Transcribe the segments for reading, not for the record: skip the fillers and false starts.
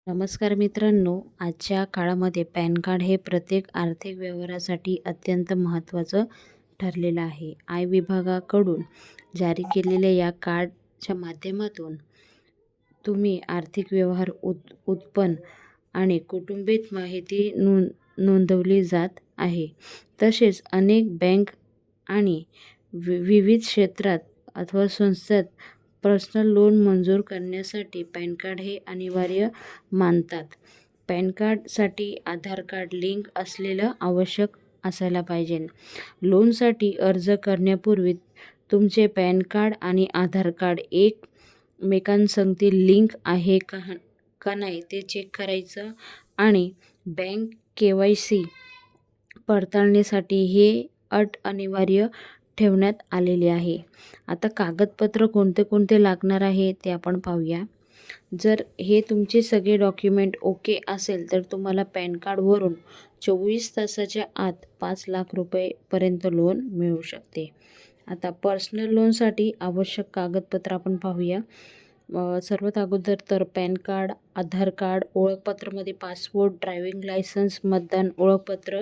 नमस्कार मित्रांनो, आजच्या काळामध्ये पॅन कार्ड हे प्रत्येक आर्थिक व्यवहारासाठी अत्यंत महत्त्वाचं ठरलेलं आहे. आय विभागाकडून जारी केलेल्या या कार्डच्या माध्यमातून तुम्ही आर्थिक व्यवहार, उत्पन्न आणि कुटुंबित माहिती नोंदवली जात आहे. तसेच अनेक बँक आणि विविध क्षेत्रात अथवा संस्थात पर्सनल लोन मंजूर करण्यासाठी पॅन कार्ड हे अनिवार्य मानतात. पॅन कार्डसाठी आधार कार्ड लिंक असलेलं आवश्यक असायला पाहिजे. लोनसाठी अर्ज करण्यापूर्वी तुमचे पॅन कार्ड आणि आधार कार्ड एकमेकांसंगती लिंक आहे का नाही ते चेक करायचं आणि बँक KYC पडताळणीसाठी हे अट अनिवार्य ठेवण्यात आलेली आहे. आता कागदपत्र कोणते कोणते लागणार आहे ते आपण पाहूया. जर हे तुमचे सगळे डॉक्युमेंट ओके असेल तर तुम्हाला पॅन कार्डवरून 24 तासाच्या आत 5 लाख रुपयेपर्यंत लोन मिळू शकते. आता पर्सनल लोनसाठी आवश्यक कागदपत्र आपण पाहूया. सर्वात अगोदर तर पॅन कार्ड, आधार कार्ड, ओळखपत्रामध्ये पासपोर्ट, ड्रायव्हिंग लायसन्स, मतदान ओळखपत्र,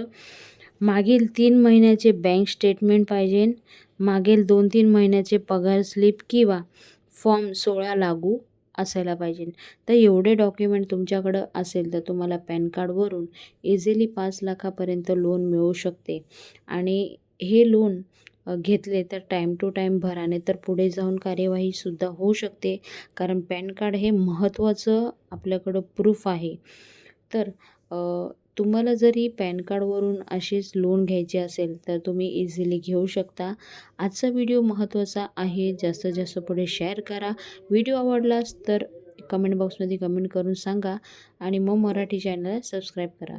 मागील 3 महिन्याचे बँक स्टेटमेंट पाहिजे, मागील 2-3 महिन्याचे पगार स्लिप किंवा फॉर्म 16 लागू असायला पाहिजे. तर एवढे डॉक्युमेंट तुमच्याकडं असेल तर तुम्हाला पॅन कार्डवरून इझिली 5 लाखापर्यंत लोन मिळू शकते. आणि हे लोन घेतले तर टाईम टू टाईम भराने तर पुढे जाऊन कार्यवाहीसुद्धा होऊ शकते, कारण पॅन कार्ड हे महत्त्वाचं आपल्याकडं प्रूफ आहे. तर तुम्हाला जरी पॅन कार्डवरून असेच लोन घ्यायचे असेल तर तुम्ही इझिली घेऊ शकता. आजचा व्हिडिओ महत्त्वाचा आहे. जास्तीत जास्त पुढे शेअर करा. व्हिडिओ आवडलास तर कमेंट बॉक्समध्ये कमेंट करून सांगा आणि मराठी चॅनलला सबस्क्राईब करा.